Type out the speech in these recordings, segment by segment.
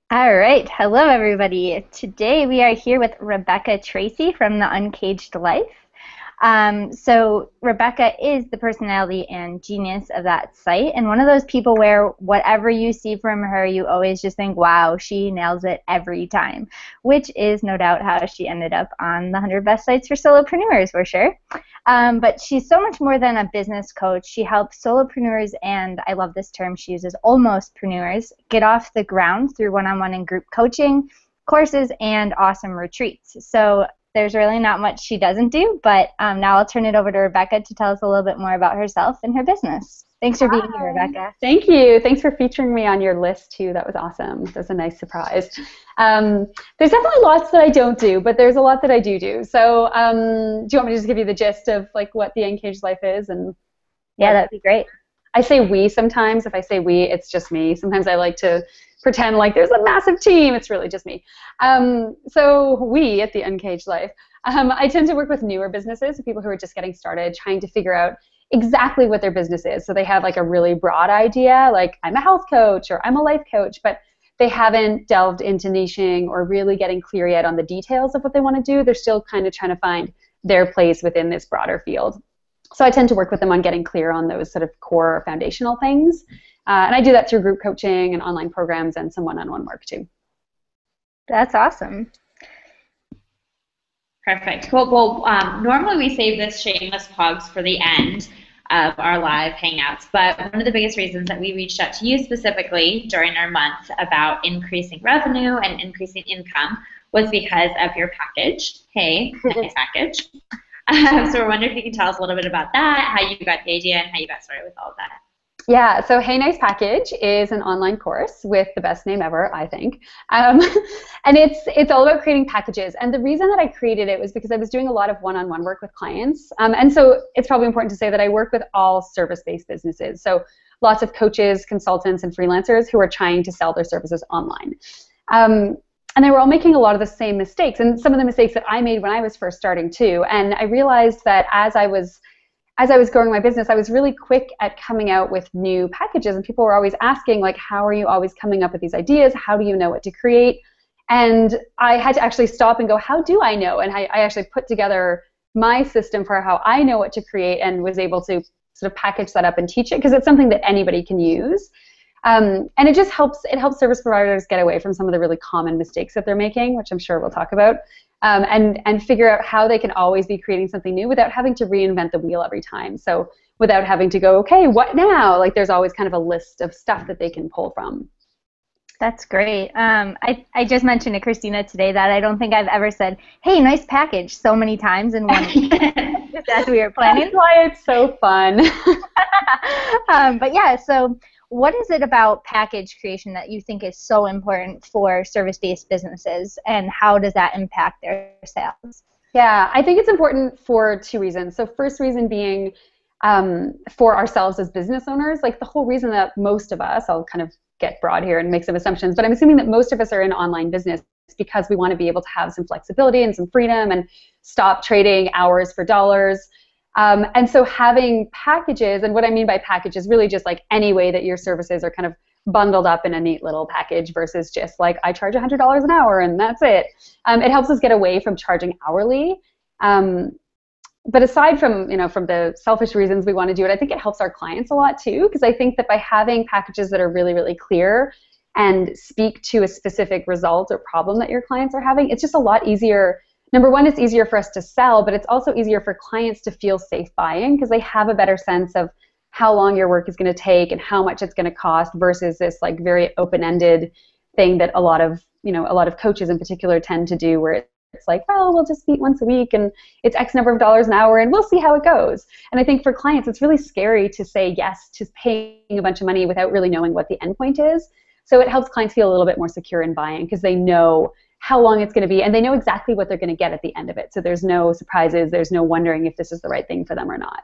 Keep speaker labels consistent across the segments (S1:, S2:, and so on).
S1: All right. Hello, everybody. Today we are here with Rebecca Tracey from the Uncaged Life. So Rebecca is the personality and genius of that site, and one of those people where whatever you see from her, you always just think, wow, she nails it every time, which is no doubt how she ended up on the 100 best sites for solopreneurs, for sure. But she's so much more than a business coach. She helps solopreneurs, and I love this term she uses, almostpreneurs, get off the ground through one-on-one and group coaching, courses, and awesome retreats. So there's really not much she doesn't do, but now I'll turn it over to Rebecca to tell us a little bit more about herself and her business. Thanks for being here,
S2: Hi.
S1: Rebecca.
S2: Thank you. Thanks for featuring me on your list too. That was awesome. That was a nice surprise. There's definitely lots that I don't do, but there's a lot that I do. So do you want me to just give you the gist of like what the Uncaged Life is? And
S1: Yeah, that'd be great.
S2: I say we sometimes. If I say we, it's just me. Sometimes I like to pretend like there's a massive team. It's really just me. So we at the Uncaged Life, I tend to work with newer businesses, people who are just getting started, trying to figure out exactly what their business is. So they have like a really broad idea, like I'm a health coach or I'm a life coach, but they haven't delved into niching or really getting clear yet on the details of what they want to do. They're still kind of trying to find their place within this broader field. So I tend to work with them on getting clear on those sort of core foundational things. And I do that through group coaching and online programs and some one-on-one work too.
S1: That's awesome.
S3: Perfect. Cool. Well, normally we save this shameless plugs for the end of our live hangouts, but one of the biggest reasons that we reached out to you specifically during our month about increasing revenue and increasing income was because of your package. Hey, nice package. So we're wondering if you can tell us a little bit about that, how you got the idea, and how you got started with all of that.
S2: Yeah, so Hey Nice Package is an online course with the best name ever, I think. And it's all about creating packages. And the reason that I created it was because I was doing a lot of one-on-one work with clients. And so it's probably important to say that I work with all service-based businesses. So lots of coaches, consultants, and freelancers who are trying to sell their services online. And they were all making a lot of the same mistakes, and some of the mistakes that I made when I was first starting too. And I realized that as I was growing my business, I was really quick at coming out with new packages, and people were always asking, like, how are you always coming up with these ideas? How do you know what to create? And I had to actually stop and go, how do I know? And I actually put together my system for how I know what to create and was able to sort of package that up and teach it because it's something that anybody can use. And it just helps service providers get away from some of the really common mistakes that they're making, which I'm sure we'll talk about. And figure out how they can always be creating something new without having to reinvent the wheel every time. So without having to go, okay, what now? Like there's always kind of a list of stuff that they can pull from.
S1: That's great. I just mentioned to Christina today that I don't think I've ever said, hey, nice package so many times in one week as we were planning.
S2: That's why it's so fun.
S1: But yeah, so what is it about package creation that you think is so important for service-based businesses, and how does that impact their sales?
S2: Yeah, I think it's important for two reasons. So first reason being for ourselves as business owners, like the whole reason that most of us, I'll kind of get broad here and make some assumptions, but I'm assuming that most of us are in online business because we want to be able to have some flexibility and some freedom and stop trading hours for dollars. And so having packages, and what I mean by package is really just like any way that your services are kind of bundled up in a neat little package versus just like I charge $100 an hour and that's it. It helps us get away from charging hourly. But aside from, from the selfish reasons we want to do it, I think it helps our clients a lot too, because I think that by having packages that are really, really clear and speak to a specific result or problem that your clients are having, it's just a lot easier. Number one, it's easier for us to sell, but it's also easier for clients to feel safe buying because they have a better sense of how long your work is going to take and how much it's going to cost versus this like very open-ended thing that a lot of coaches in particular tend to do, where it's like, well, we'll just meet once a week and it's X number of dollars an hour and we'll see how it goes. And I think for clients, it's really scary to say yes to paying a bunch of money without really knowing what the end point is. So it helps clients feel a little bit more secure in buying because they know how long it's going to be and they know exactly what they're going to get at the end of it. So there's no surprises. There's no wondering if this is the right thing for them or not.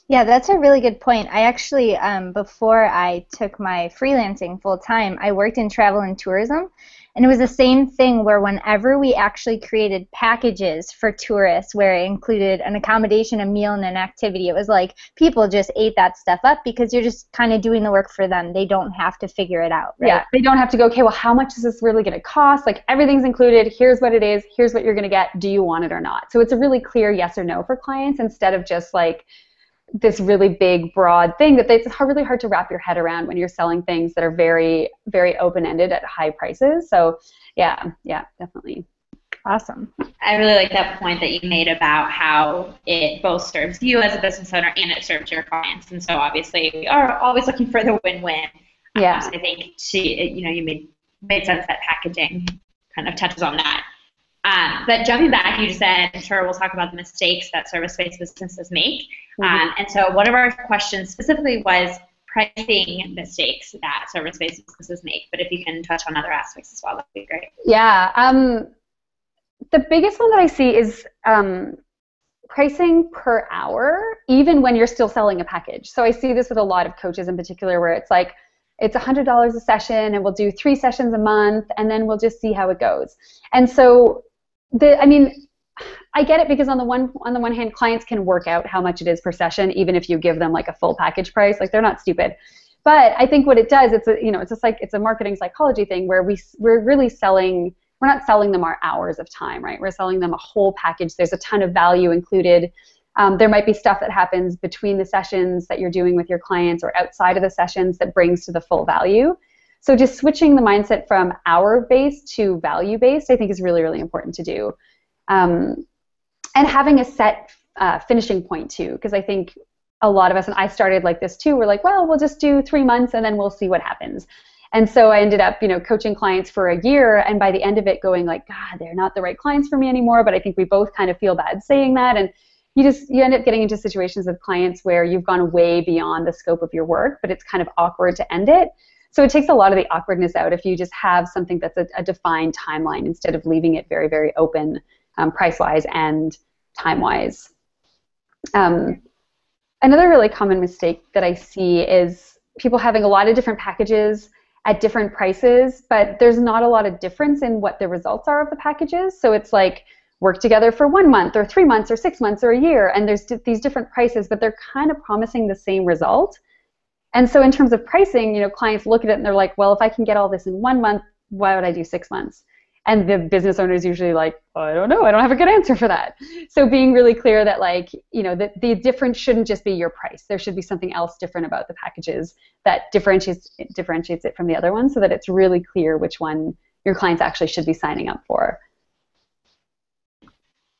S1: Yeah, that's a really good point. I actually, before I took my freelancing full time, I worked in travel and tourism. And it was the same thing where whenever we actually created packages for tourists where it included an accommodation, a meal, and an activity, it was like people just ate that stuff up because you're just kind of doing the work for them. They don't have to figure it out, right?
S2: Yeah, they don't have to go, okay, well, how much is this really going to cost? Like, everything's included. Here's what it is. Here's what you're going to get. Do you want it or not? So it's a really clear yes or no for clients instead of just like this really big, broad thing that it's really hard to wrap your head around when you're selling things that are very, very open-ended at high prices. So yeah, definitely.
S1: Awesome.
S3: I really like that point that you made about how it both serves you as a business owner and it serves your clients. And so obviously we are always looking for the win-win.
S2: Yeah.
S3: So I think you made sense that packaging kind of touches on that. But jumping back, you just said, I'm sure we'll talk about the mistakes that service-based businesses make.
S2: Mm-hmm.
S3: And so one of our questions specifically was pricing mistakes that service-based businesses make. But if you can touch on other aspects as well, that would be great.
S2: Yeah. The biggest one that I see is pricing per hour, even when you're still selling a package. So I see this with a lot of coaches in particular where it's like, it's $100 a session and we'll do 3 sessions a month and then we'll just see how it goes. And so I get it because on the one hand, clients can work out how much it is per session, even if you give them like a full package price. Like, they're not stupid. But I think what it does, it's a marketing psychology thing where we're really selling. We're not selling them our hours of time, right? We're selling them a whole package. There's a ton of value included. There might be stuff that happens between the sessions that you're doing with your clients or outside of the sessions that brings to the full value. So just switching the mindset from hour-based to value-based, I think, is really, really important to do. And having a set finishing point, too, because I think a lot of us, and I started like this, too, we're like, well, we'll just do 3 months and then we'll see what happens. And so I ended up, coaching clients for a year, and by the end of it going like, God, they're not the right clients for me anymore, but I think we both kind of feel bad saying that. And you end up getting into situations with clients where you've gone way beyond the scope of your work, but it's kind of awkward to end it. So it takes a lot of the awkwardness out if you just have something that's a defined timeline instead of leaving it very, very open, price-wise and time-wise. Another really common mistake that I see is people having a lot of different packages at different prices, but there's not a lot of difference in what the results are of the packages. So it's like, work together for 1 month or 3 months or 6 months or a year, and there's these different prices, but they're kind of promising the same result. And so in terms of pricing, clients look at it and they're like, well, if I can get all this in 1 month, why would I do 6 months? And the business owner is usually like, I don't know, I don't have a good answer for that. So being really clear that that the difference shouldn't just be your price. There should be something else different about the packages that differentiates it from the other one, so that it's really clear which one your clients actually should be signing up for.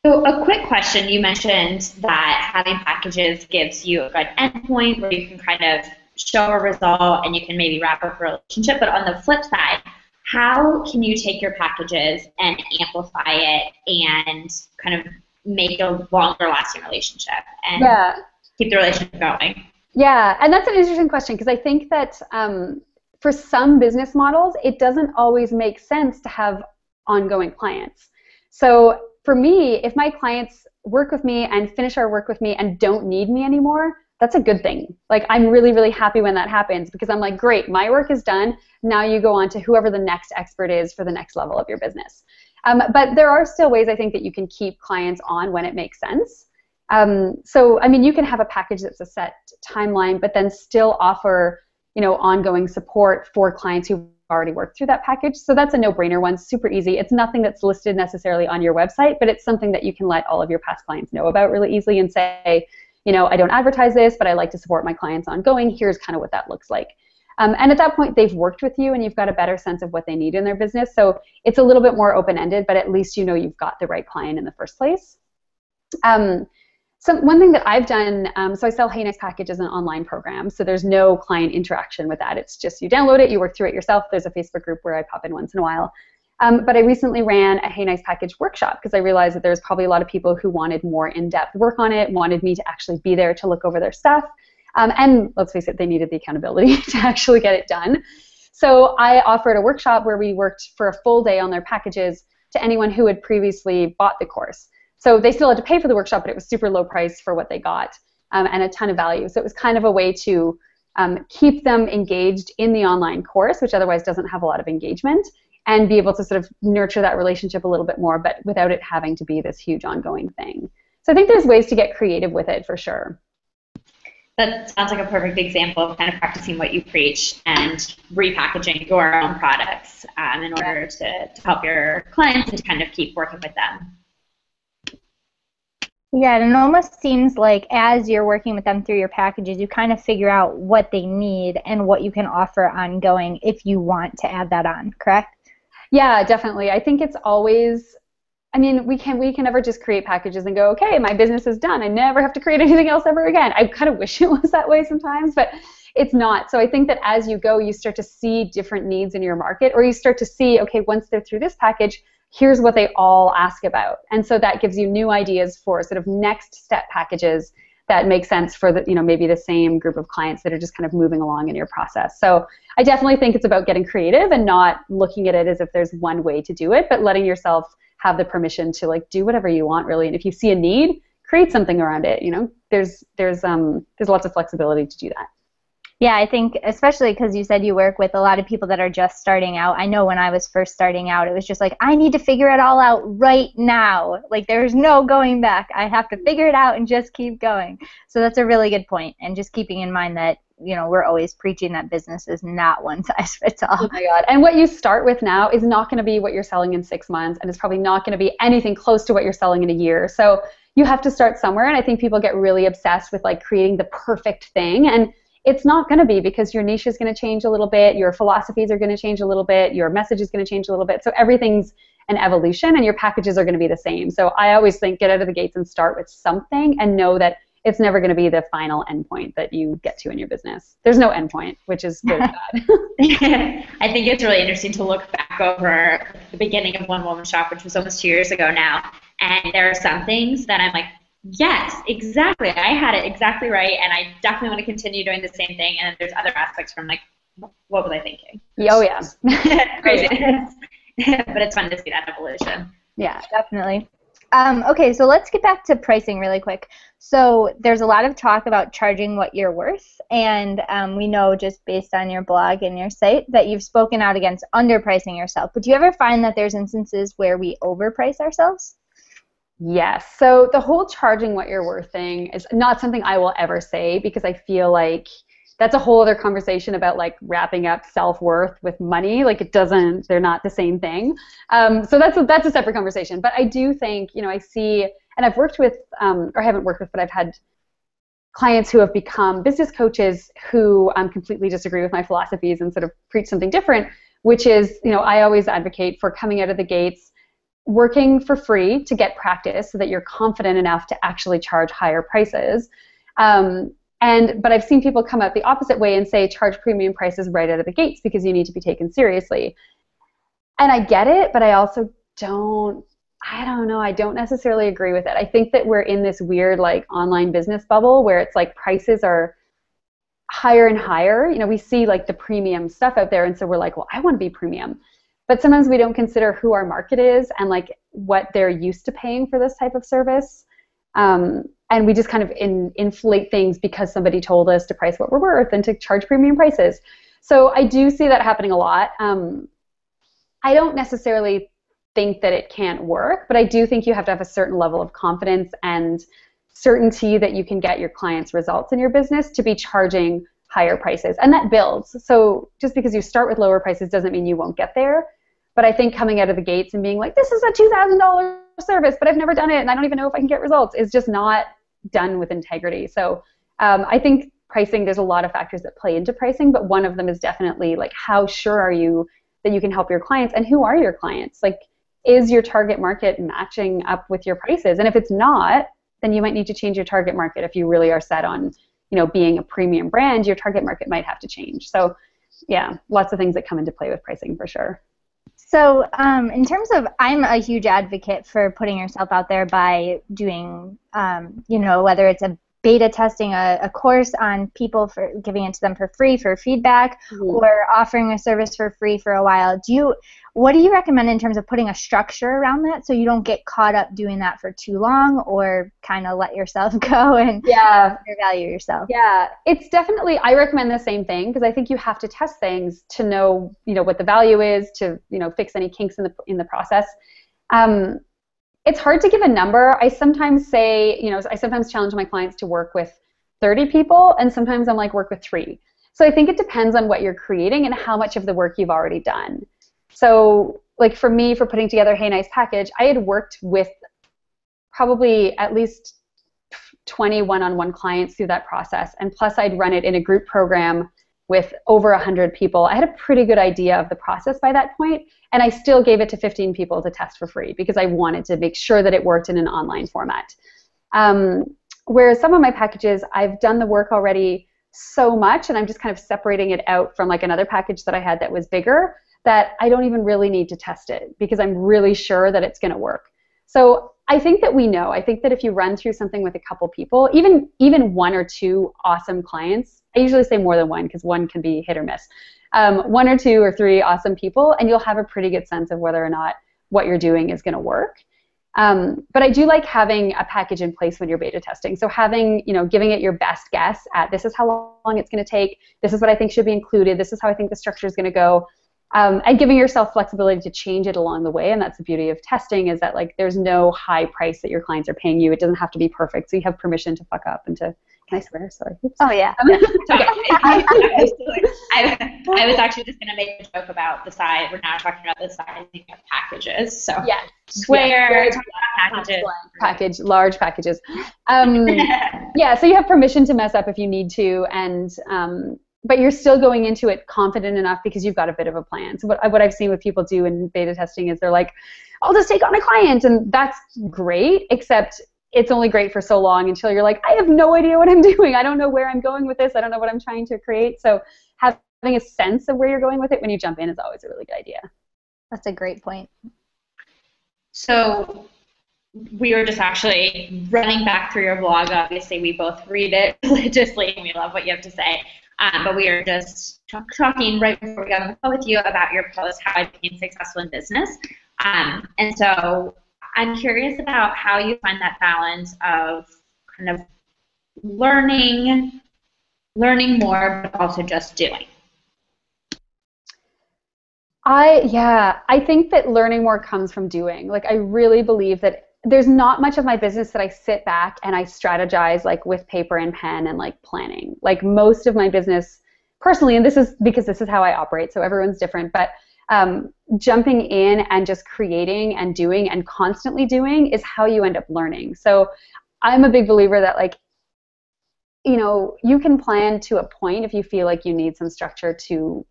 S3: So a quick question, you mentioned that having packages gives you a good endpoint where you can kind of show a result and you can maybe wrap up a relationship, but on the flip side, how can you take your packages and amplify it and kind of make a longer lasting relationship and keep the relationship going? Yeah,
S2: and that's an interesting question because I think that for some business models, it doesn't always make sense to have ongoing clients. So for me, if my clients work with me and finish our work with me and don't need me anymore, that's a good thing. Like, I'm really, really happy when that happens because I'm like, great, my work is done. Now you go on to whoever the next expert is for the next level of your business. But there are still ways I think that you can keep clients on when it makes sense. So, you can have a package that's a set timeline, but then still offer, ongoing support for clients who've already worked through that package. So that's a no-brainer one, super easy. It's nothing that's listed necessarily on your website, but it's something that you can let all of your past clients know about really easily and say, I don't advertise this, but I like to support my clients ongoing. Here's kind of what that looks like. And at that point, they've worked with you and you've got a better sense of what they need in their business. So it's a little bit more open-ended, but at least you've got the right client in the first place. So one thing that I've done, so I sell Hey Nice Package as an online program, so there's no client interaction with that. It's just you download it, you work through it yourself. There's a Facebook group where I pop in once in a while. But I recently ran a Hey Nice Package workshop because I realized that there's probably a lot of people who wanted more in-depth work on it, wanted me to actually be there to look over their stuff. And let's face it, they needed the accountability to actually get it done. So I offered a workshop where we worked for a full day on their packages to anyone who had previously bought the course. So they still had to pay for the workshop, but it was super low price for what they got. and a ton of value. So it was kind of a way to keep them engaged in the online course, which otherwise doesn't have a lot of engagement, and be able to sort of nurture that relationship a little bit more, but without it having to be this huge ongoing thing. So I think there's ways to get creative with it for sure.
S3: That sounds like a perfect example of kind of practicing what you preach and repackaging your own products in order to help your clients and to kind of keep working with them.
S1: Yeah, and it almost seems like as you're working with them through your packages, you kind of figure out what they need and what you can offer ongoing if you want to add that on, correct?
S2: Yeah, definitely. I think it's always, I mean, we can never just create packages and go, okay, my business is done. I never have to create anything else ever again. I kind of wish it was that way sometimes, but it's not. So I think that as you go, you start to see different needs in your market, or you start to see, okay, once they're through this package, here's what they all ask about. And so that gives you new ideas for sort of next step packages that make sense for the, maybe the same group of clients that are just kind of moving along in your process. So I definitely think it's about getting creative and not looking at it as if there's one way to do it, but letting yourself have the permission to like do whatever you want really. And if you see a need, create something around it. There's lots of flexibility to do that.
S1: Yeah, I think especially because you said you work with a lot of people that are just starting out. I know when I was first starting out, it was just like, I need to figure it all out right now. Like there's no going back. I have to figure it out and just keep going. So that's a really good point. And just keeping in mind that, we're always preaching that business is not one size fits all.
S2: Oh my God. And what you start with now is not going to be what you're selling in 6 months, and it's probably not going to be anything close to what you're selling in a year. So you have to start somewhere, and I think people get really obsessed with like creating the perfect thing, and it's not going to be, because your niche is going to change a little bit, your philosophies are going to change a little bit, your message is going to change a little bit. So everything's an evolution, and your packages are going to be the same. So I always think get out of the gates and start with something, and know that it's never going to be the final endpoint that you get to in your business. There's no endpoint, which is good and bad.
S3: I think it's really interesting to look back over the beginning of One Woman Shop, which was almost 2 years ago now, and there are some things that I'm like, yes, exactly. I had it exactly right, and I definitely want to continue doing the same thing. And then there's other aspects from like, what was I thinking?
S2: Oh, yeah.
S3: Crazy. But it's fun to see that evolution.
S2: Yeah,
S1: definitely. Okay, so let's get back to pricing really quick. So there's a lot of talk about charging what you're worth, and we know just based on your blog and your site that you've spoken out against underpricing yourself. But do you ever find that there's instances where we overprice ourselves?
S2: Yes. So the whole charging what you're worth thing is not something I will ever say, because I feel like that's a whole other conversation about like wrapping up self-worth with money. Like they're not the same thing. So that's a separate conversation. But I do think, I see, and I've worked with, or haven't worked with, but I've had clients who have become business coaches who completely disagree with my philosophies and sort of preach something different, which is, I always advocate for coming out of the gates, working for free to get practice so that you're confident enough to actually charge higher prices. But I've seen people come out the opposite way and say charge premium prices right out of the gates because you need to be taken seriously. And I get it, but I also don't necessarily agree with it. I think that we're in this weird like online business bubble where it's like prices are higher and higher. We see like the premium stuff out there, and so we're like, well, I want to be premium. But sometimes we don't consider who our market is and like what they're used to paying for this type of service. And we just kind of inflate things because somebody told us to price what we're worth and to charge premium prices. So I do see that happening a lot. I don't necessarily think that it can't work, but I do think you have to have a certain level of confidence and certainty that you can get your clients results in your business to be charging higher prices. And that builds. So just because you start with lower prices doesn't mean you won't get there. But I think coming out of the gates and being like, this is a $2,000 service, but I've never done it and I don't even know if I can get results, is just not done with integrity. So I think pricing, there's a lot of factors that play into pricing, but one of them is definitely like, how sure are you that you can help your clients, and who are your clients? Like, is your target market matching up with your prices? And if it's not, then you might need to change your target market. If you really are set on, being a premium brand, your target market might have to change. So yeah, lots of things that come into play with pricing for sure.
S1: So in terms of, I'm a huge advocate for putting yourself out there by doing, whether it's a beta testing a course on people, for giving it to them for free for feedback, or offering a service for free for a while. What do you recommend in terms of putting a structure around that so you don't get caught up doing that for too long, or kind of let yourself go and undervalue yourself?
S2: Yeah, it's definitely, I recommend the same thing, because I think you have to test things to know, what the value is, to, fix any kinks in the process. It's hard to give a number. I sometimes say, I sometimes challenge my clients to work with 30 people, and sometimes I'm like, work with 3. So I think it depends on what you're creating and how much of the work you've already done. So like for me, for putting together Hey Nice Package, I had worked with probably at least 20 one-on-one clients through that process. And plus I'd run it in a group program with over 100 people. I had a pretty good idea of the process by that point, and I still gave it to 15 people to test for free because I wanted to make sure that it worked in an online format. Whereas some of my packages, I've done the work already so much, and I'm just kind of separating it out from like another package that I had that was bigger, that I don't even really need to test it because I'm really sure that it's going to work. So I think that we know. I think that if you run through something with a couple people, even 1 or 2 awesome clients, I usually say more than 1 because 1 can be hit or miss, 1 or 2 or 3 awesome people, and you'll have a pretty good sense of whether or not what you're doing is going to work. But I do like having a package in place when you're beta testing. So having, giving it your best guess at this is how long it's going to take, this is what I think should be included, this is how I think the structure is going to go. And giving yourself flexibility to change it along the way. And that's the beauty of testing, is that like there's no high price that your clients are paying you. It doesn't have to be perfect. So you have permission to fuck up and to, can I swear? Sorry. Oops.
S1: Oh, yeah.
S3: Okay. I was actually just going to make a joke about the size. We're now talking about the sizing of packages. So
S2: yeah,
S3: swear,
S2: packages. Large packages. Yeah, so you have permission to mess up if you need to, and but you're still going into it confident enough because you've got a bit of a plan. So what I've seen what people do in beta testing is they're like, I'll just take on a client, and that's great, except it's only great for so long until you're like, I have no idea what I'm doing. I don't know where I'm going with this. I don't know what I'm trying to create. So having a sense of where you're going with it when you jump in is always a really good idea.
S1: That's a great point.
S3: So we were just actually running back through your blog. Obviously, we both read it religiously, and we love what you have to say. But we were just talking right before we got on the call with you about your post, How I Became Successful in Business. And so I'm curious about how you find that balance of kind of learning more, but also just doing.
S2: I think that learning more comes from doing. Like, I really believe that there's not much of my business that I sit back and I strategize like with paper and pen and like planning. Like most of my business personally, and this is because this is how I operate, so everyone's different, but jumping in and just creating and doing and constantly doing is how you end up learning. So I'm a big believer that like, you can plan to a point if you feel like you need some structure to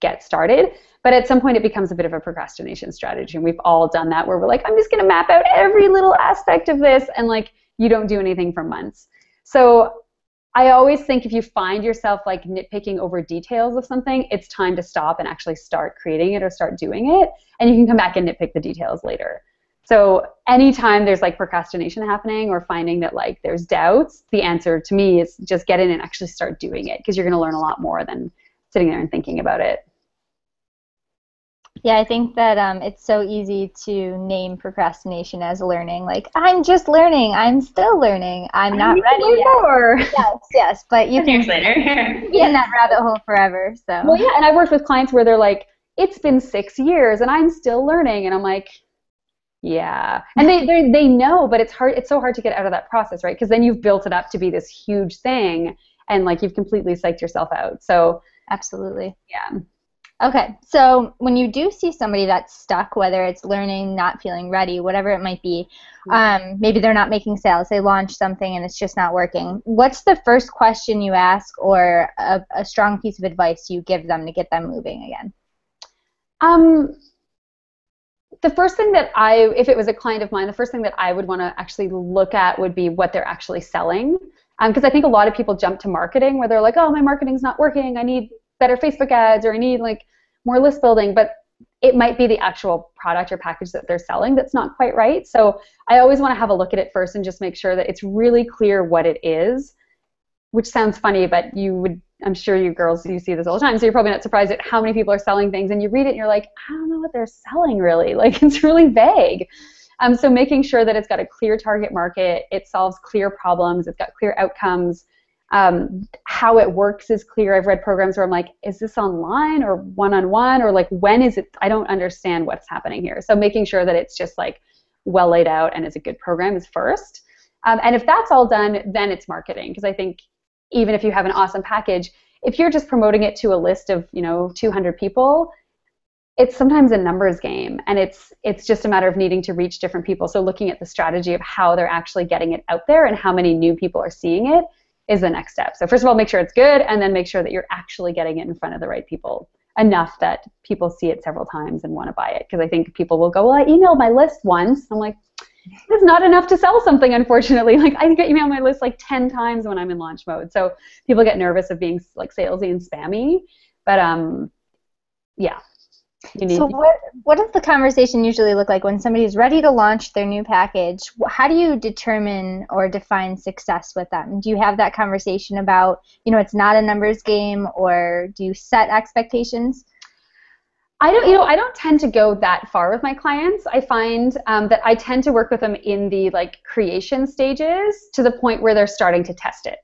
S2: get started, but at some point it becomes a bit of a procrastination strategy, and we've all done that where we're like, I'm just going to map out every little aspect of this, and like you don't do anything for months. So I always think if you find yourself like nitpicking over details of something, it's time to stop and actually start creating it or start doing it, and you can come back and nitpick the details later. So anytime there's like procrastination happening or finding that like there's doubts, the answer to me is just get in and actually start doing it, because you're going to learn a lot more than sitting there and thinking about it.
S1: Yeah, I think that it's so easy to name procrastination as learning. Like, I'm just learning. I'm still learning. I'm not ready yet. Yes, but you can be in that rabbit hole forever. So.
S2: Well, yeah, and I worked with clients where they're like, it's been 6 years and I'm still learning, and I'm like, yeah. And they know, but it's hard. It's so hard to get out of that process, right? Because then you've built it up to be this huge thing, and like you've completely psyched yourself out. So
S1: absolutely.
S2: Yeah.
S1: Okay, so when you do see somebody that's stuck, whether it's learning, not feeling ready, whatever it might be, maybe they're not making sales, they launch something and it's just not working, what's the first question you ask, or a strong piece of advice you give them to get them moving again?
S2: The first thing that if it was a client of mine, the first thing that I would want to actually look at would be what they're actually selling. Because I think a lot of people jump to marketing where they're like, oh, my marketing's not working, I need better Facebook ads, or I need like more list building, but it might be the actual product or package that they're selling that's not quite right. So I always want to have a look at it first and just make sure that it's really clear what it is. which sounds funny, but I'm sure you girls, you see this all the time, so you're probably not surprised at how many people are selling things, and you read it and you're like, I don't know what they're selling really. Like, it's really vague. So making sure that it's got a clear target market, it solves clear problems, it's got clear outcomes, how it works is clear. I've read programs where I'm like, is this online or one-on-one, or like, when is it? I don't understand what's happening here. So making sure that it's just like well laid out and is a good program is first. And if that's all done, then it's marketing. Because I think even if you have an awesome package, if you're just promoting it to a list of 200 people, it's sometimes a numbers game, and it's just a matter of needing to reach different people. So looking at the strategy of how they're actually getting it out there and how many new people are seeing it is the next step. So first of all, make sure it's good, and then make sure that you're actually getting it in front of the right people enough that people see it several times and want to buy it. Because I think people will go, well, I emailed my list once. I'm like, it's not enough to sell something, unfortunately. Like, I get emailed my list like 10 times when I'm in launch mode. So people get nervous of being like salesy and spammy. But yeah.
S1: So what does the conversation usually look like when somebody's ready to launch their new package? How do you determine or define success with them? Do you have that conversation about, it's not a numbers game, or do you set expectations?
S2: I don't tend to go that far with my clients. I find that I tend to work with them in the like creation stages to the point where they're starting to test it.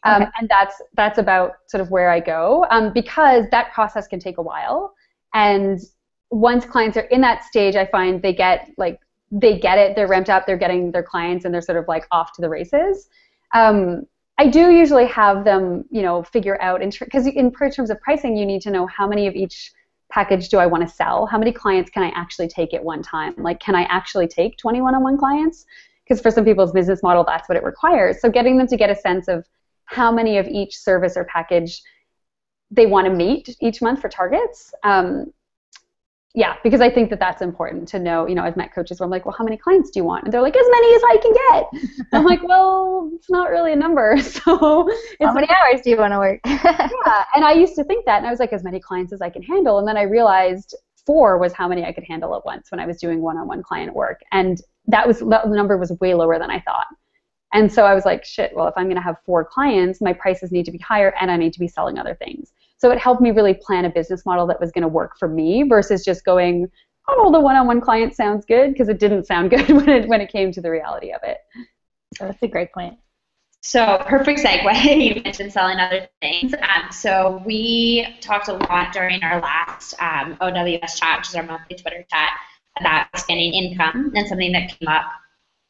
S2: Okay. And that's about sort of where I go, because that process can take a while. And once clients are in that stage, I find they get it, they're ramped up, they're getting their clients, and they're sort of like off to the races. I do usually have them, figure out, because in terms of pricing, you need to know how many of each package do I want to sell? How many clients can I actually take at one time? Like, can I actually take 20 one-on-one clients? Because for some people's business model, that's what it requires. So getting them to get a sense of how many of each service or package they want to meet each month for targets. Yeah, because I think that that's important to know. I've met coaches where I'm like, well, how many clients do you want? And they're like, as many as I can get. I'm like, well, it's not really a number. So
S1: how many hours do you want to work?
S2: Yeah, and I used to think that, and I was like, as many clients as I can handle. And then I realized 4 was how many I could handle at once when I was doing one-on-one client work. And the number was way lower than I thought. And so I was like, shit, well, if I'm going to have 4 clients, my prices need to be higher, and I need to be selling other things. So it helped me really plan a business model that was going to work for me versus just going, oh, the one-on-one client sounds good, because it didn't sound good when it came to the reality of it.
S1: So that's a great point.
S3: So perfect segue. You mentioned selling other things. So we talked a lot during our last OWS chat, which is our monthly Twitter chat, about expanding income, and something that came up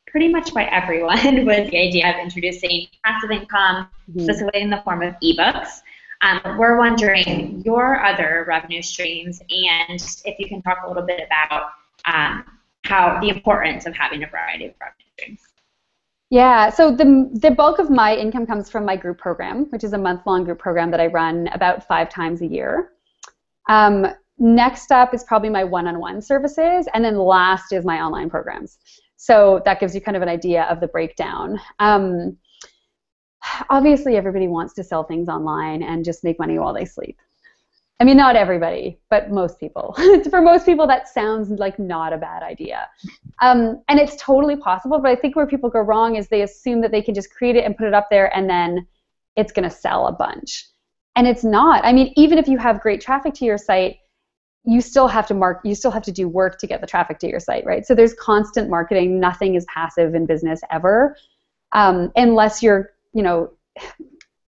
S3: pretty much by everyone was the idea of introducing passive income, specifically in the form of ebooks. We're wondering your other revenue streams, and if you can talk a little bit about how the importance of having a variety of revenue streams.
S2: Yeah, so the bulk of my income comes from my group program, which is a month-long group program that I run about 5 times a year. Next up is probably my one-on-one services, and then last is my online programs. So that gives you kind of an idea of the breakdown. Obviously, everybody wants to sell things online and just make money while they sleep. I mean, not everybody, but most people. For most people, that sounds like not a bad idea. And it's totally possible, but I think where people go wrong is they assume that they can just create it and put it up there and then it's going to sell a bunch. And it's not. I mean, even if you have great traffic to your site, you still have to do work to get the traffic to your site, right? So there's constant marketing. Nothing is passive in business ever, unless you're,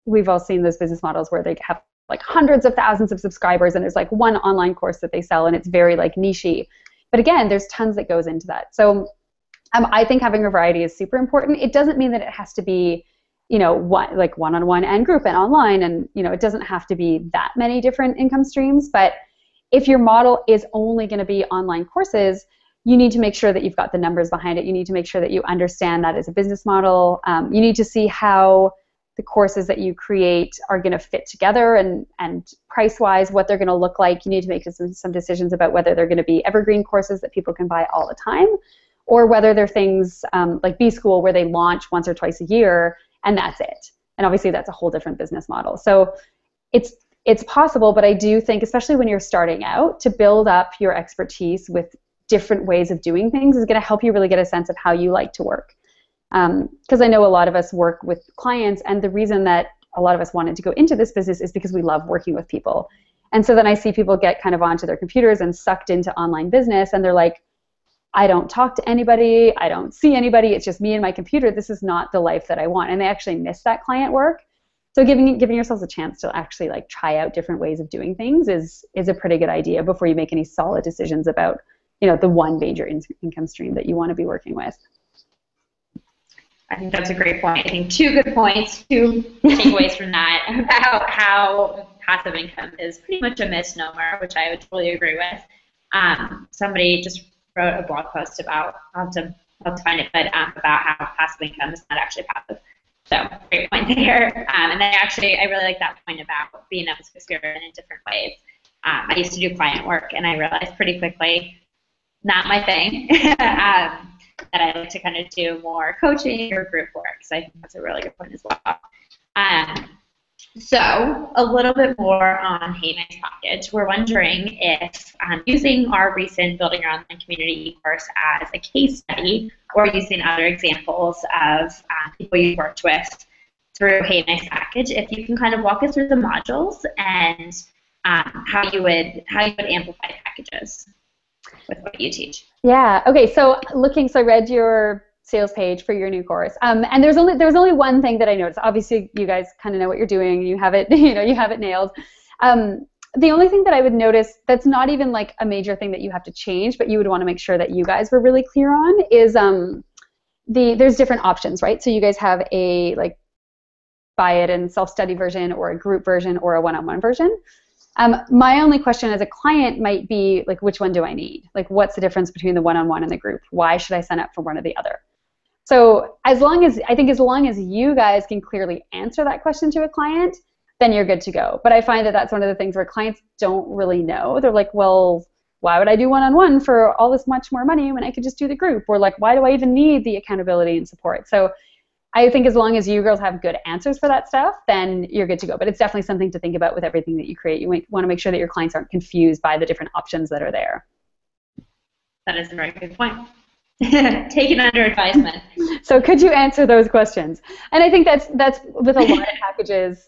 S2: we've all seen those business models where they have like hundreds of thousands of subscribers and there's like one online course that they sell and it's very like niche-y. But again, there's tons that goes into that. So I think having a variety is super important. It doesn't mean that it has to be, one-on-one and group and online, and it doesn't have to be that many different income streams. But if your model is only going to be online courses, you need to make sure that you've got the numbers behind it. You need to make sure that you understand that as a business model. You need to see how the courses that you create are going to fit together and price-wise, what they're going to look like. You need to make some decisions about whether they're going to be evergreen courses that people can buy all the time, or whether they're things like B-School where they launch once or twice a year and that's it. And obviously that's a whole different business model. So it's possible, but I do think, especially when you're starting out, to build up your expertise with different ways of doing things is going to help you really get a sense of how you like to work. Because I know a lot of us work with clients, and the reason that a lot of us wanted to go into this business is because we love working with people. And so then I see people get kind of onto their computers and sucked into online business, and they're like, I don't talk to anybody, I don't see anybody, it's just me and my computer, this is not the life that I want. And they actually miss that client work. So giving yourselves a chance to actually like try out different ways of doing things is a pretty good idea before you make any solid decisions about, you know, the one major income stream that you want to be working with.
S3: I think that's a great point. I think two good points, two takeaways from that about how passive income is pretty much a misnomer, which I would totally agree with. Somebody just wrote a blog post about, I'll have to find it, but about how passive income is not actually passive. So great point there. And then I really like that point about being able to experiment in different ways. I used to do client work, and I realized pretty quickly, not my thing. That I like to kind of do more coaching or group work. So I think that's a really good point as well. So a little bit more on Hey Nice Package. We're wondering if using our recent Building Your Online Community course as a case study, or using other examples of people you've worked with through Hey Nice Package, if you can kind of walk us through the modules and how you would amplify packages with what you teach.
S2: Yeah. Okay. So I read your sales page for your new course, and there was only one thing that I noticed. Obviously, you guys kind of know what you're doing. You have it, you have it nailed. The only thing that I would notice that's not even like a major thing that you have to change, but you would want to make sure that you guys were really clear on is there's different options, right? So you guys have a like buy it and self-study version, or a group version, or a one-on-one version. My only question as a client might be, like, which one do I need? Like, what's the difference between the one-on-one and the group? Why should I sign up for one or the other? So as long as you guys can clearly answer that question to a client, then you're good to go. But I find that that's one of the things where clients don't really know. They're like, well, why would I do one-on-one for all this much more money when I could just do the group? Or like, why do I even need the accountability and support? So I think as long as you girls have good answers for that stuff, then you're good to go. But it's definitely something to think about with everything that you create. You want to make sure that your clients aren't confused by the different options that are there.
S3: That is a very good point. Taken under advisement.
S2: So could you answer those questions? And I think that's with a lot of packages,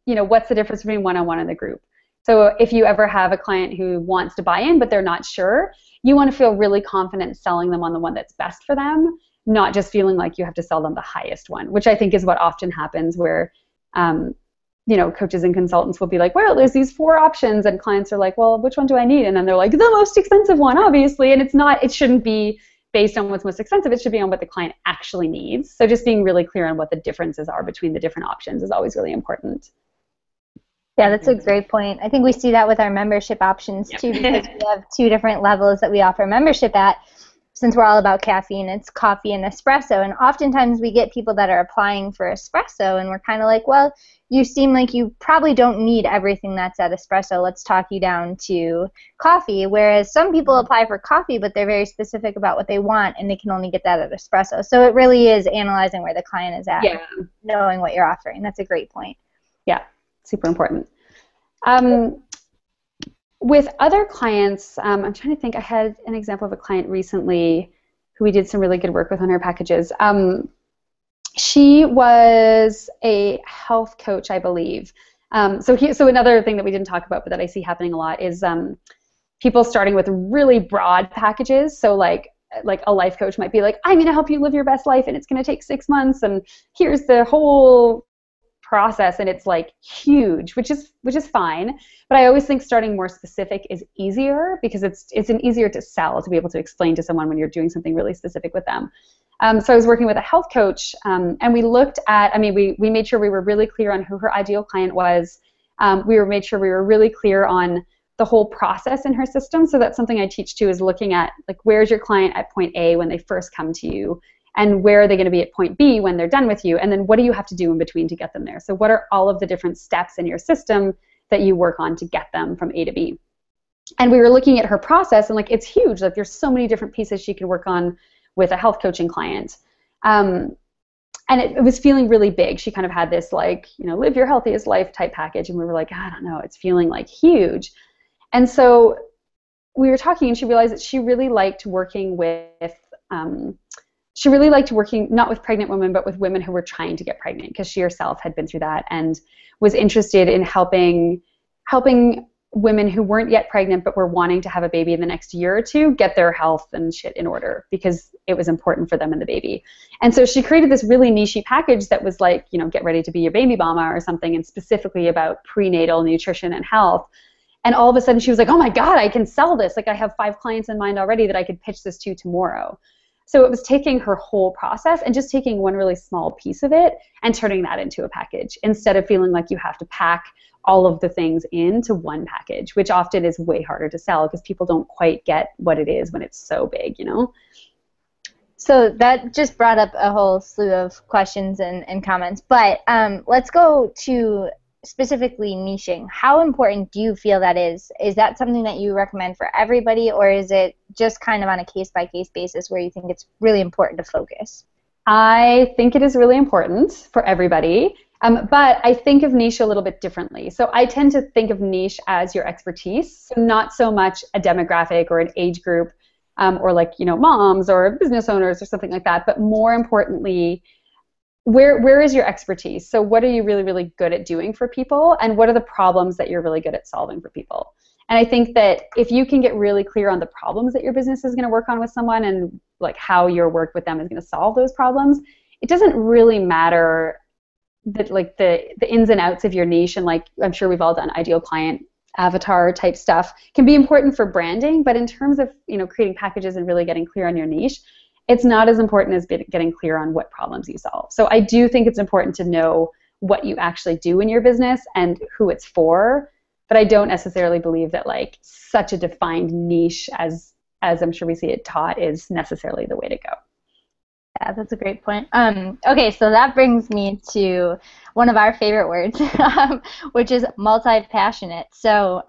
S2: what's the difference between one-on-one and the group? So if you ever have a client who wants to buy in but they're not sure, you want to feel really confident selling them on the one that's best for them, not just feeling like you have to sell them the highest one, which I think is what often happens where, coaches and consultants will be like, well, there's these 4 options, and clients are like, well, which one do I need? And then they're like, the most expensive one, obviously. And it shouldn't be based on what's most expensive. It should be on what the client actually needs. So just being really clear on what the differences are between the different options is always really important.
S1: Yeah, that's a great point. I think we see that with our membership options too, because we have 2 different levels that we offer membership at. Since we're all about caffeine, it's coffee and espresso. And oftentimes we get people that are applying for espresso, and we're kind of like, well, you seem like you probably don't need everything that's at espresso. Let's talk you down to coffee. Whereas some people apply for coffee, but they're very specific about what they want, and they can only get that at espresso. So it really is analyzing where the client is at, knowing what you're offering. That's a great point.
S2: Yeah, super important. With other clients, I'm trying to think, I had an example of a client recently who we did some really good work with on her packages. She was a health coach, I believe. So another thing that we didn't talk about but that I see happening a lot is people starting with really broad packages. So like a life coach might be like, I'm going to help you live your best life, and it's going to take 6 months, and here's the whole process, and it's like huge, which is fine. But I always think starting more specific is easier, because it's an easier to sell, to be able to explain to someone when you're doing something really specific with them. So I was working with a health coach, and we looked at, we made sure we were really clear on who her ideal client was. We made sure we were really clear on the whole process in her system. So that's something I teach too, is looking at, like, where's your client at point A when they first come to you, and where are they going to be at point B when they're done with you, and then what do you have to do in between to get them there? So what are all of the different steps in your system that you work on to get them from A to B? And we were looking at her process, and like, it's huge. Like, there's so many different pieces she can work on with a health coaching client. And it was feeling really big. She kind of had this, like, live your healthiest life type package, and we were like, I don't know, it's feeling like huge. And so we were talking, and she realized that she really liked working with she really liked working not with pregnant women, but with women who were trying to get pregnant, because she herself had been through that and was interested in helping women who weren't yet pregnant but were wanting to have a baby in the next year or two get their health and shit in order, because it was important for them and the baby. And so she created this really niche package that was like, you know, get ready to be your baby mama or something, and specifically about prenatal nutrition and health. And all of a sudden she was like, oh my God, I can sell this. Like, I have 5 clients in mind already that I could pitch this to tomorrow. So it was taking her whole process and just taking one really small piece of it and turning that into a package, instead of feeling like you have to pack all of the things into one package, which often is way harder to sell because people don't quite get what it is when it's so big, you know?
S1: So that just brought up a whole slew of questions and comments, but let's go to specifically niching. How important do you feel that is? Is that something that you recommend for everybody, or is it just kind of on a case-by-case basis where you think it's really important to focus?
S2: I think it is really important for everybody, but I think of niche a little bit differently. So I tend to think of niche as your expertise, so not so much a demographic or an age group, or like, you know, moms or business owners or something like that, but more importantly, where is your expertise? So what are you really, really good at doing for people, and what are the problems that you're really good at solving for people? And I think that if you can get really clear on the problems that your business is going to work on with someone, and like how your work with them is going to solve those problems, it doesn't really matter that like the ins and outs of your niche. And like, I'm sure we've all done ideal client avatar type stuff can be important for branding, but in terms of, you know, creating packages and really getting clear on your niche, it's not as important as getting clear on what problems you solve. So I do think it's important to know what you actually do in your business and who it's for, but I don't necessarily believe that like such a defined niche as I'm sure we see it taught is necessarily the way to go.
S1: Yeah, that's a great point. Okay, so that brings me to one of our favorite words, which is multi-passionate. So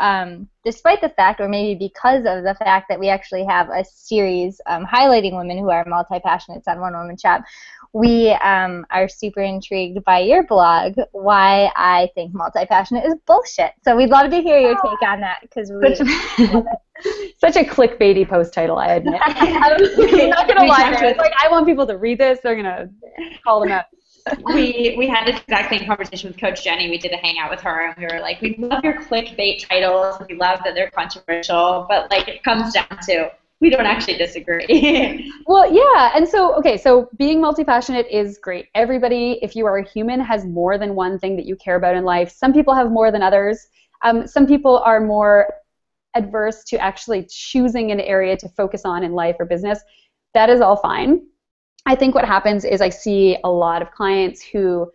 S1: despite the fact, or maybe because of the fact that we actually have a series highlighting women who are multi-passionates on One Woman Shop, we are super intrigued by your blog, Why I Think Multi-Passionate is Bullshit. So we'd love to hear your take on that, because we love it.
S2: Such a clickbaity post title, I admit. I'm not going to lie to it. Like, I want people to read this. They're going to call them out.
S3: We had this exact same conversation with Coach Jenny. We did a hangout with her, and we were like, we love your clickbait titles. We love that they're controversial, but like it comes down to we don't actually disagree.
S2: Well, yeah. And so, okay, so being multi-passionate is great. Everybody, if you are a human, has more than one thing that you care about in life. Some people have more than others. Some people are more adverse to actually choosing an area to focus on in life or business. That is all fine. I think what happens is I see a lot of clients who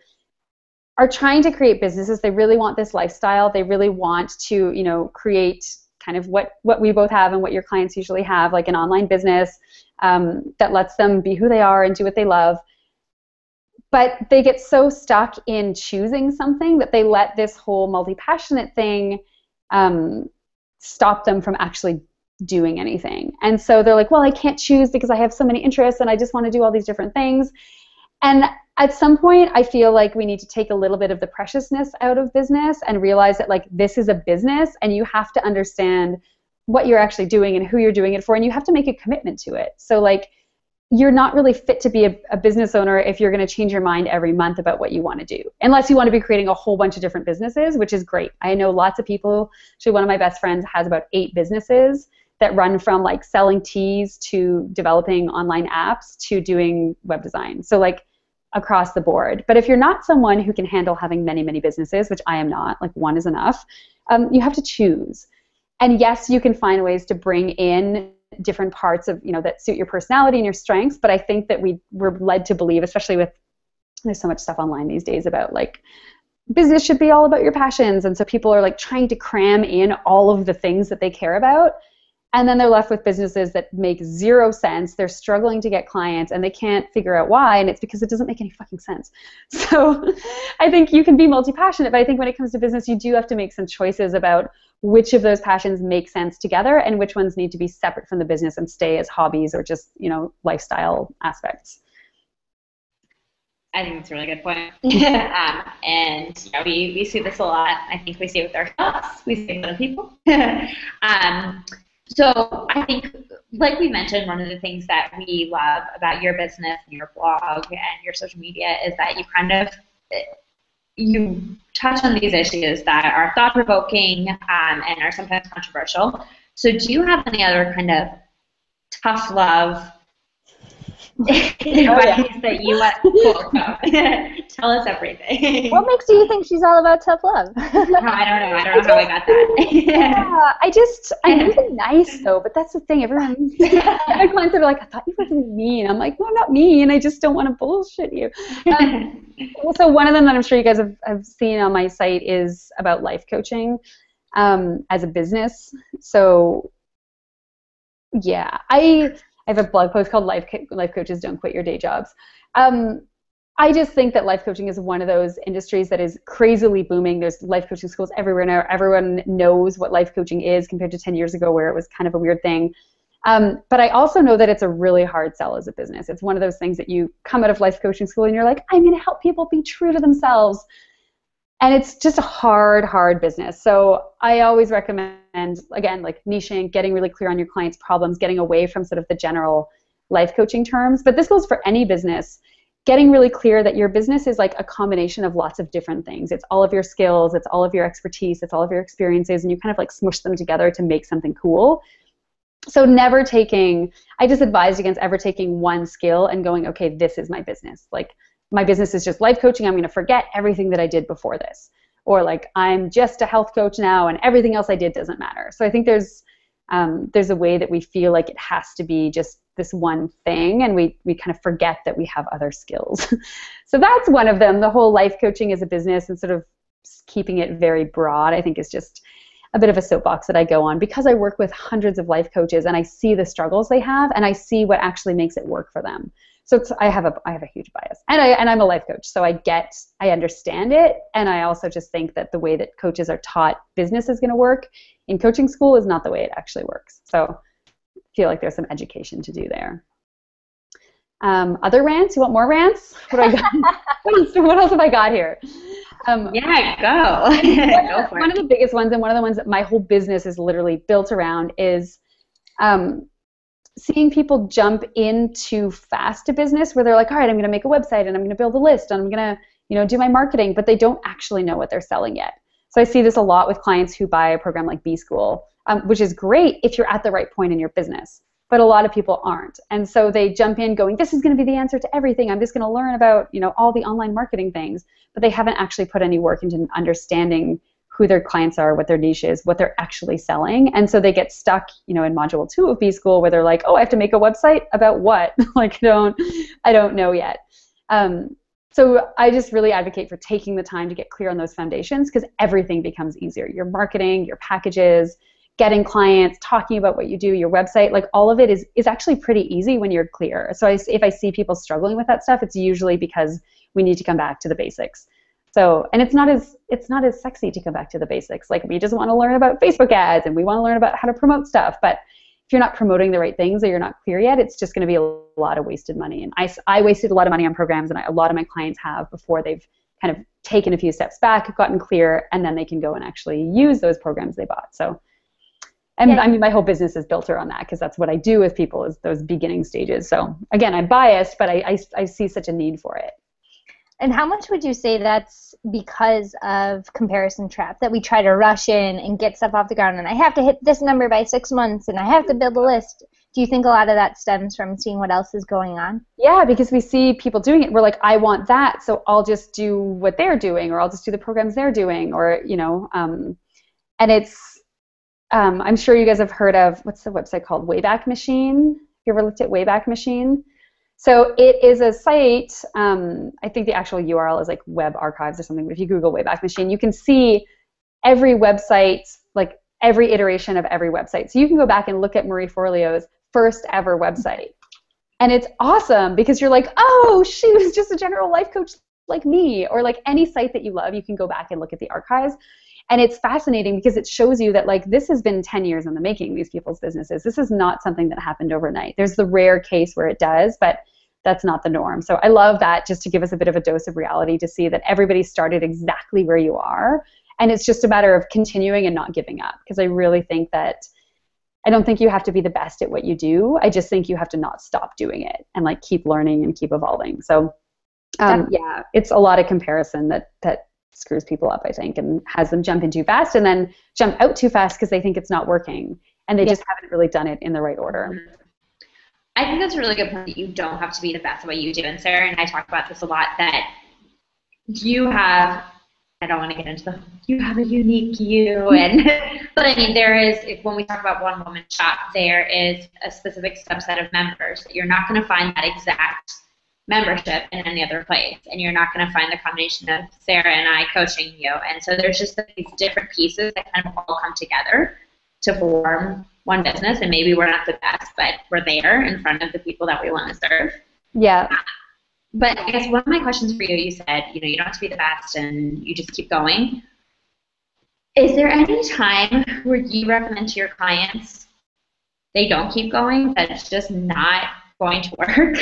S2: are trying to create businesses. They really want this lifestyle. They really want to, you know, create kind of what we both have and what your clients usually have, like an online business that lets them be who they are and do what they love. But they get so stuck in choosing something that they let this whole multi-passionate thing stop them from actually doing anything. And so they're like, well, I can't choose because I have so many interests and I just want to do all these different things. And at some point, I feel like we need to take a little bit of the preciousness out of business and realize that like this is a business and you have to understand what you're actually doing and who you're doing it for, and you have to make a commitment to it. So like you're not really fit to be a business owner if you're going to change your mind every month about what you want to do, unless you want to be creating a whole bunch of different businesses, which is great. I know lots of people. Actually, one of my best friends has about 8 businesses that run from like selling teas to developing online apps to doing web design. So like across the board. But if you're not someone who can handle having many, many businesses, which I am not, like one is enough, you have to choose. And yes, you can find ways to bring in different parts of, you know, that suit your personality and your strengths. But I think that we're led to believe, especially with, there's so much stuff online these days about like business should be all about your passions. And so people are like trying to cram in all of the things that they care about. And then they're left with businesses that make 0 sense. They're struggling to get clients and they can't figure out why. And it's because it doesn't make any fucking sense. So I think you can be multi-passionate, but I think when it comes to business, you do have to make some choices about which of those passions make sense together and which ones need to be separate from the business and stay as hobbies or just, you know, lifestyle aspects.
S3: I think that's a really good point. And you know, we see this a lot. I think we see it with ourselves. We see it with other people. So I think like we mentioned, one of the things that we love about your business and your blog and your social media is that you touch on these issues that are thought-provoking and are sometimes controversial. So do you have any other kind of tough love advice that you want? Cool. Tell us everything.
S1: What makes you think she's all about tough love?
S3: I don't know how I got that.
S2: Yeah, I'm really nice though, but that's the thing. My clients are like, I thought you were really mean. I'm like, no, I'm not mean. I just don't want to bullshit you. So one of them that I'm sure you guys have seen on my site is about life coaching as a business. So yeah, I have a blog post called Life Coaches Don't Quit Your Day Jobs. I just think that life coaching is one of those industries that is crazily booming. There's life coaching schools everywhere now. Everyone knows what life coaching is compared to 10 years ago where it was kind of a weird thing. But I also know that it's a really hard sell as a business. It's one of those things that you come out of life coaching school and you're like, I'm going to help people be true to themselves. And it's just a hard business. So I always recommend, again, like niching, getting really clear on your clients' problems, getting away from sort of the general life coaching terms. But this goes for any business. Getting really clear that your business is like a combination of lots of different things. It's all of your skills, it's all of your expertise, it's all of your experiences, and you kind of like smush them together to make something cool. So I just advise against ever taking one skill and going, okay, this is my business. Like my business is just life coaching. I'm going to forget everything that I did before this. Or like I'm just a health coach now and everything else I did doesn't matter. So I think there's a way that we feel like it has to be just this one thing, and we kind of forget that we have other skills. So that's one of them. The whole life coaching as a business and sort of keeping it very broad, I think, is just a bit of a soapbox that I go on because I work with hundreds of life coaches and I see the struggles they have and I see what actually makes it work for them. So I have a huge bias, and I'm a life coach, so I understand it, and I also just think that the way that coaches are taught business is going to work in coaching school is not the way it actually works. So I feel like there's some education to do there. Other rants? You want more rants? What do I got? What else have I got here?
S3: Yeah, go for it.
S2: One of the biggest ones, and one of the ones that my whole business is literally built around, is seeing people jump in too fast to business where they're like, all right, I'm going to make a website and I'm going to build a list and I'm going to, do my marketing, but they don't actually know what they're selling yet. So I see this a lot with clients who buy a program like B-School, which is great if you're at the right point in your business, but a lot of people aren't. And so they jump in going, this is going to be the answer to everything. I'm just going to learn about, all the online marketing things, but they haven't actually put any work into understanding who their clients are, what their niche is, what they're actually selling. And so they get stuck, in module 2 of B-School where they're like, oh, I have to make a website about what? Like, I don't know yet. So I just really advocate for taking the time to get clear on those foundations because everything becomes easier. Your marketing, your packages, getting clients, talking about what you do, your website, like all of it is actually pretty easy when you're clear. So if I see people struggling with that stuff, it's usually because we need to come back to the basics. So, and it's not as sexy to come back to the basics. Like we just want to learn about Facebook ads and we want to learn about how to promote stuff. But if you're not promoting the right things or you're not clear yet, it's just going to be a lot of wasted money. And I wasted a lot of money on programs, and a lot of my clients have before they've kind of taken a few steps back, gotten clear, and then they can go and actually use those programs they bought. So, and yeah. I mean, my whole business is built around that because that's what I do with people is those beginning stages. So again, I'm biased, but I see such a need for it.
S1: And how much would you say that's because of comparison trap, that we try to rush in and get stuff off the ground and I have to hit this number by 6 months and I have to build a list? Do you think a lot of that stems from seeing what else is going on?
S2: Yeah, because we see people doing it. We're like, I want that, so I'll just do what they're doing, or I'll just do the programs they're doing, or, and it's, I'm sure you guys have heard of, what's the website called? Wayback Machine? Have you ever looked at Wayback Machine? So it is a site, I think the actual URL is like Web Archives or something, but if you Google Wayback Machine, you can see every website, like every iteration of every website. So you can go back and look at Marie Forleo's first ever website. And it's awesome because you're like, oh, she was just a general life coach like me, or like any site that you love, you can go back and look at the archives. And it's fascinating because it shows you that like this has been 10 years in the making, these people's businesses. This is not something that happened overnight. There's the rare case where it does, but that's not the norm. So I love that, just to give us a bit of a dose of reality to see that everybody started exactly where you are. And it's just a matter of continuing and not giving up, because I really think that I don't think you have to be the best at what you do. I just think you have to not stop doing it and like keep learning and keep evolving. So yeah, it's a lot of comparison that screws people up, I think, and has them jump in too fast and then jump out too fast because they think it's not working and they just haven't really done it in the right order.
S3: I think that's a really good point that you don't have to be the best at what you do. And Sarah and I talk about this a lot, that you have, I don't want to get into you have a unique you, but I mean, there is, when we talk about one woman shop, there is a specific subset of members. You're not going to find that exact membership in any other place, and you're not going to find the combination of Sarah and I coaching you. And so there's just these different pieces that kind of all come together to form one business, and maybe we're not the best, but we're there in front of the people that we want to serve.
S2: Yeah.
S3: But I guess one of my questions for you, you said, you don't have to be the best and you just keep going. Is there any time where you recommend to your clients they don't keep going, that it's just not going to work?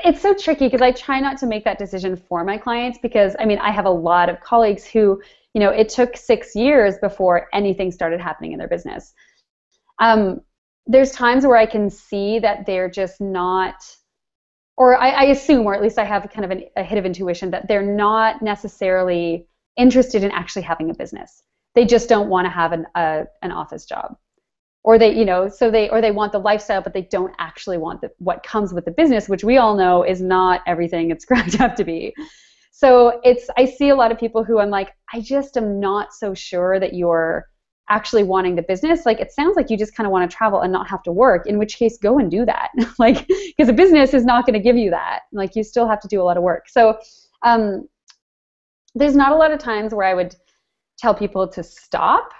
S2: It's so tricky because I try not to make that decision for my clients because, I mean, I have a lot of colleagues who, it took 6 years before anything started happening in their business. There's times where I can see that they're just not, or I assume, or at least I have kind of a hit of intuition that they're not necessarily interested in actually having a business. They just don't want to have an office job, or they want the lifestyle, but they don't actually want what comes with the business, which we all know is not everything it's cracked up to be. So I see a lot of people who I'm like, I just am not so sure that you're actually wanting the business. Like, it sounds like you just kind of want to travel and not have to work, in which case go and do that. Like, because a business is not going to give you that. Like, you still have to do a lot of work. So there's not a lot of times where I would tell people to stop.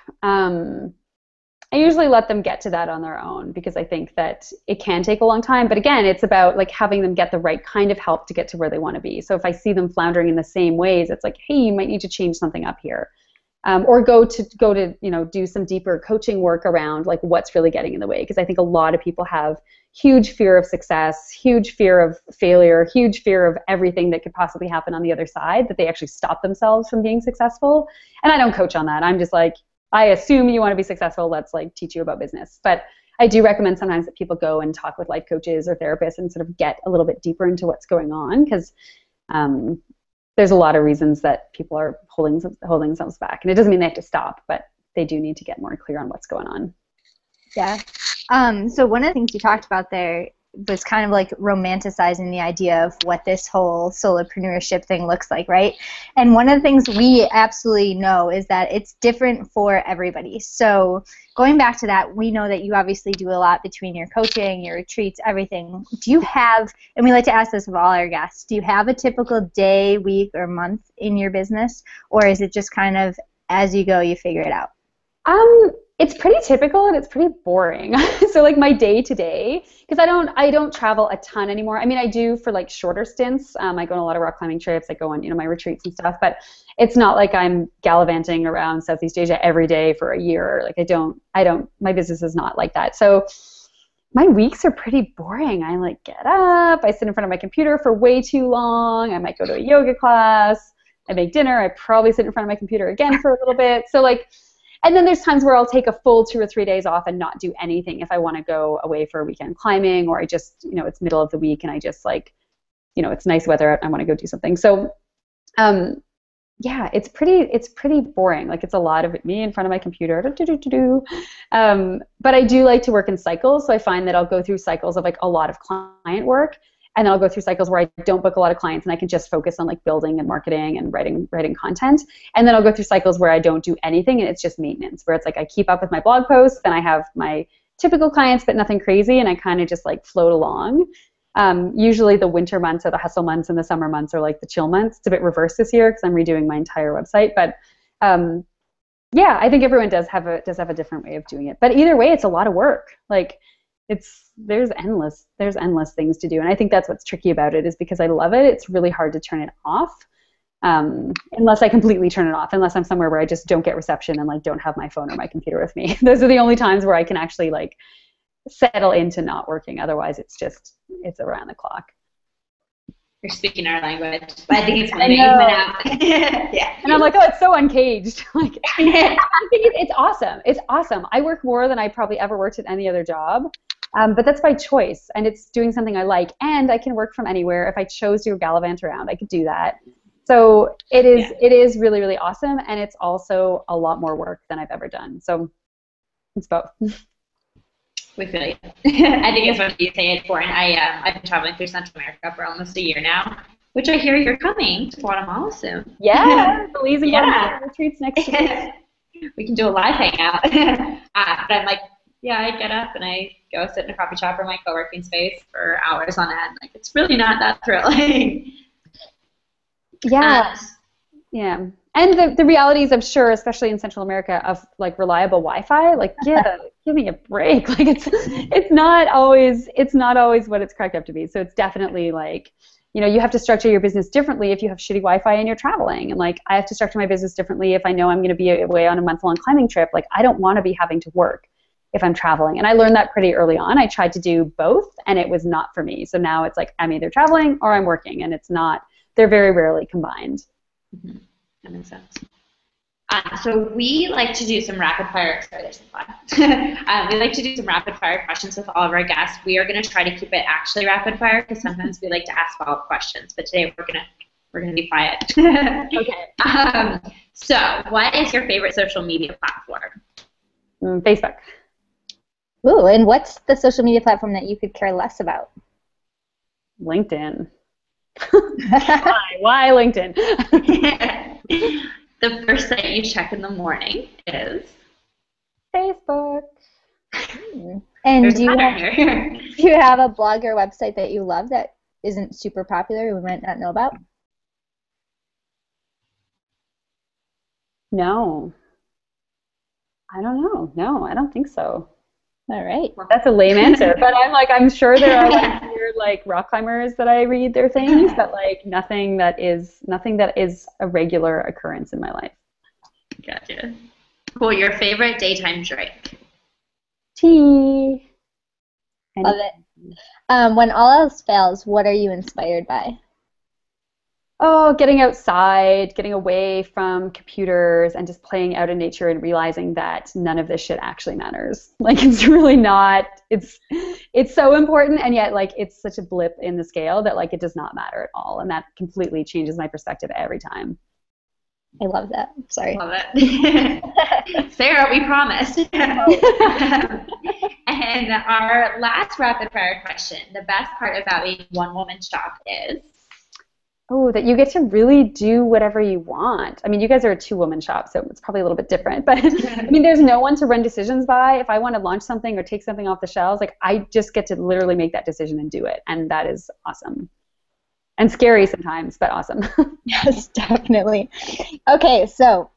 S2: I usually let them get to that on their own because I think that it can take a long time. But again, it's about like having them get the right kind of help to get to where they want to be. So if I see them floundering in the same ways, it's like, hey, you might need to change something up here. Or go to do some deeper coaching work around like what's really getting in the way. Because I think a lot of people have huge fear of success, huge fear of failure, huge fear of everything that could possibly happen on the other side, that they actually stop themselves from being successful. And I don't coach on that. I'm just like, I assume you want to be successful. Let's like teach you about business. But I do recommend sometimes that people go and talk with life coaches or therapists and sort of get a little bit deeper into what's going on, because there's a lot of reasons that people are holding themselves back. And it doesn't mean they have to stop, but they do need to get more clear on what's going on.
S1: Yeah. So one of the things you talked about there was kind of like romanticizing the idea of what this whole solopreneurship thing looks like, right? And one of the things we absolutely know is that it's different for everybody. So going back to that, we know that you obviously do a lot between your coaching, your retreats, everything. Do you have, and we like to ask this of all our guests, do you have a typical day, week, or month in your business? Or is it just kind of as you go, you figure it out?
S2: It's pretty typical and it's pretty boring. So like my day to day, because I don't travel a ton anymore. I mean, I do for like shorter stints. I go on a lot of rock climbing trips. I go on, my retreats and stuff, but it's not like I'm gallivanting around Southeast Asia every day for a year. Like my business is not like that. So my weeks are pretty boring. I like get up, I sit in front of my computer for way too long. I might go to a yoga class. I make dinner. I probably sit in front of my computer again for a little bit. So like, and then there's times where I'll take a full 2 or 3 days off and not do anything if I want to go away for a weekend climbing, or I just, it's middle of the week and I just like, it's nice weather out and I want to go do something. So, yeah, it's pretty boring. Like it's a lot of me in front of my computer. But I do like to work in cycles. So I find that I'll go through cycles of like a lot of client work. And then I'll go through cycles where I don't book a lot of clients and I can just focus on like building and marketing and writing content. And then I'll go through cycles where I don't do anything and it's just maintenance, where it's like I keep up with my blog posts, then I have my typical clients but nothing crazy, and I kind of just like float along. Usually the winter months are the hustle months and the summer months are like the chill months. It's a bit reversed this year because I'm redoing my entire website. But yeah, I think everyone does have a different way of doing it. But either way, it's a lot of work. Like there's endless things to do, and I think that's what's tricky about it, is because I love it, it's really hard to turn it off, unless I completely turn it off, unless I'm somewhere where I just don't get reception and like don't have my phone or my computer with me. Those are the only times where I can actually like settle into not working. Otherwise it's around the clock.
S3: You're speaking our language. But I think it's fun that you went out. Yeah.
S2: And I'm like, oh, it's so uncaged. Like, I think it's awesome. It's awesome. I work more than I probably ever worked at any other job. But that's by choice, and it's doing something I like, and I can work from anywhere. If I chose to gallivant around, I could do that. So it is really, really awesome, and it's also a lot more work than I've ever done. So it's both.
S3: We feel you. I think it's what you say it's important. I've been traveling through Central America for almost a year now, which I hear you're coming to Guatemala soon.
S2: Yeah, Belize and Guatemala retreats next year.
S3: We can do a live hangout. But I'm like, yeah, I get up and I go sit in a coffee shop or my co-working space for hours on end. Like, it's really not that thrilling.
S2: Yeah. Yeah. And the realities, I'm sure, especially in Central America, of like reliable Wi-Fi, like give me a break. Like it's not always what it's cracked up to be. So it's definitely like, you know, you have to structure your business differently if you have shitty Wi-Fi and you're traveling. And like I have to structure my business differently if I know I'm going to be away on a month-long climbing trip. Like I don't want to be having to work if I'm traveling. And I learned that pretty early on. I tried to do both and it was not for me. So now it's like I'm either traveling or I'm working, and it's not. They're very rarely combined.
S3: Mm-hmm. That makes sense. So we like to do some rapid fire. Sorry, there's some fun. We like to do some rapid fire questions with all of our guests. We are going to try to keep it actually rapid fire because sometimes we like to ask follow-up questions. But today we're gonna be quiet.
S2: Okay.
S3: So, what is your favorite social media platform?
S2: Facebook.
S1: Ooh, and what's the social media platform that you could care less about?
S2: LinkedIn. Why LinkedIn?
S3: The first site you check in the morning is
S2: Facebook.
S1: And do you have a blog or website that you love that isn't super popular we might not know about?
S2: No. I don't know. No, I don't think so.
S1: All right.
S2: That's a lame answer, but I'm sure there are like weird like rock climbers that I read their things, but like nothing that is a regular occurrence in my life.
S3: Gotcha. Cool. Your favorite daytime drink?
S2: Tea.
S1: Love it. When all else fails, what are you inspired by?
S2: Oh, getting outside, getting away from computers and just playing out in nature and realizing that none of this shit actually matters. Like it's really not, it's so important, and yet like it's such a blip in the scale that like it does not matter at all, and that completely changes my perspective every time.
S1: I love that. Sorry.
S3: Love it. Sarah, we promised. And our last rapid fire question, the best part about being one woman shop is?
S2: Oh, that you get to really do whatever you want. I mean, you guys are a two-woman shop, so it's probably a little bit different. But I mean, there's no one to run decisions by. If I want to launch something or take something off the shelves, like I just get to literally make that decision and do it, and that is awesome. And scary sometimes, but awesome.
S1: Yes, definitely. Okay, so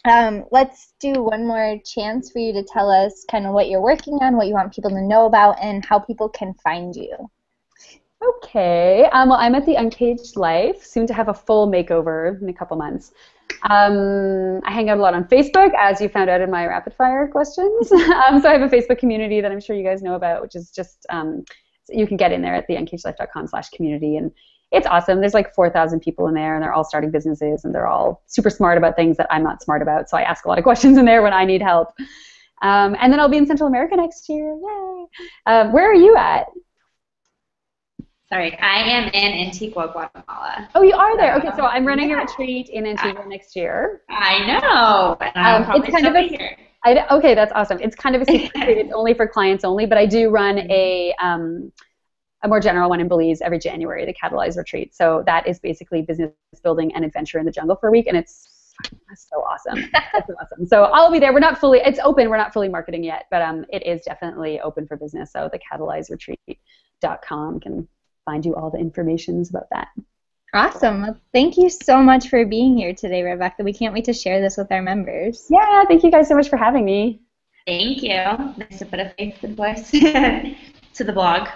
S1: let's do one more chance for you to tell us kind of what you're working on, what you want people to know about, and how people can find you.
S2: Okay. Well, I'm at the Uncaged Life, soon to have a full makeover in a couple months. I hang out a lot on Facebook, as you found out in my rapid fire questions. So I have a Facebook community that I'm sure you guys know about, which is just, so you can get in there at theuncagedlife.com/community, and it's awesome. There's like 4,000 people in there, and they're all starting businesses, and they're all super smart about things that I'm not smart about, so I ask a lot of questions in there when I need help. And then I'll be in Central America next year. Yay! Where are you at?
S3: Sorry, I am in Antigua, Guatemala.
S2: Oh, you are there. Okay, so I'm running a retreat in Antigua next year.
S3: I know.
S2: It's kind of here. Okay, that's awesome. It's kind of a secret retreat. It's only for clients only, but I do run a more general one in Belize every January, the Catalyze retreat. So that is basically business building and adventure in the jungle for a week, and it's so awesome. It's awesome. So I'll be there. It's open. We're not fully marketing yet, but it is definitely open for business. So the catalyzeretreat.com can find you all the information about that.
S1: Awesome. Well, thank you so much for being here today, Rebecca. We can't wait to share this with our members.
S2: Yeah, thank you guys so much for having me.
S3: Thank you. Nice to put a face and voice to the blog.